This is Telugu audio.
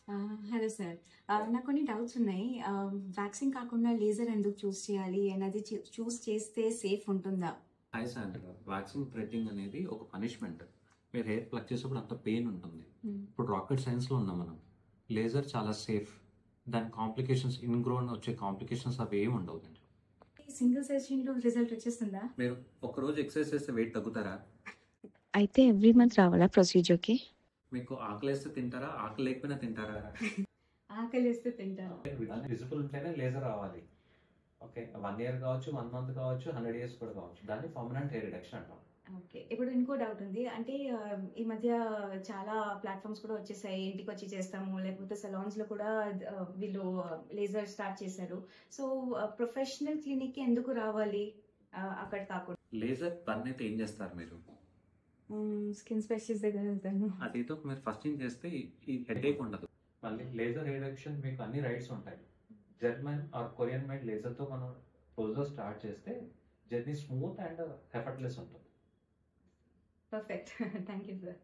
Hello sir. నాకు కొన్ని డౌట్స్ ఉన్నాయి. వ్యాక్సింగ్ కాకుండా లేజర్ ఎందుకు చూస్ చేయాలి? అండ్ అది చూస్ చేస్తే సేఫ్ ఉంటుందా? హాయ్ శాండ్రా, వ్యాక్సిన్ థ్రెడ్డింగ్ అనేది ఒక పనిష్మెంట్. మీరు హెయిర్ ప్లగ్ చేసేప్పుడు అంత పెయిన్ ఉంటుంది. ఇప్పుడు రాకెట్ సైన్స్లో ఉన్నాం మనం. లేజర్ చాలా సేఫ్. దాని కాంప్లికేషన్స్, ఇన్గ్రోన్ వచ్చే కాంప్లికేషన్స్ అవి ఏమి ఉండవు. సింగిల్ సెషన్లో రిజల్ట్ వచ్చేస్తుందా? మీరు ఒకరోజు ఎక్సర్సైజ్ చేస్తే వెయిట్ తగ్గుతారా? అయితే ఎవ్రీ మంత్ రావాలా ప్రొసీజర్కి? మీకు ఆకలి వేస్తే తింటారా, ఆకలి లేకపోయినా తింటారా? ఆకలిస్తే తింటారు. విజిబుల్ ఉంటేనే లేజర్ రావాలి. ఓకే, 1 year కావచ్చు, 1 month కావచ్చు, 100 years కూడా కావచ్చు. దాన్ని పర్మనెంట్ హెయిర్ రిడక్షన్ అంటాం. ఓకే. ఇప్పుడు ఇంకో డౌట్ ఉంది. అంటే ఈ మధ్య చాలా ప్లాట్ఫామ్స్ కూడా వచ్చేసాయి. ఇంటికి వచ్చి చేస్తాము, లేకపోతే సలాన్స్లో కూడా వీళ్ళు లేజర్ స్టార్ట్ చేశారు. సో ప్రొఫెషనల్ క్లినిక్కి ఎందుకు రావాలి అక్కడ కాకుండా? లేజర్ బర్న్ అయితే ఏం చేస్తారు మీరు? స్కిన్ స్పెషలిస్ట్ దగ్గర వెళ్తాను. అదేదో మీరు ఫస్ట్ ఏం చేస్తే ఈ హెడేక్ ఉండదు. మళ్ళీ లేజర్ రిడక్షన్ మీకు అన్ని రైట్స్ ఉంటాయి. జర్మన్ ఆర్ కొరియన్ మేడ్ లేజర్తో మనం రోజు స్టార్ట్ చేస్తే జర్నీ స్మూత్ అండ్ ఎఫర్ట్లెస్ ఉంటుంది. పర్ఫెక్ట్. Thank you sir.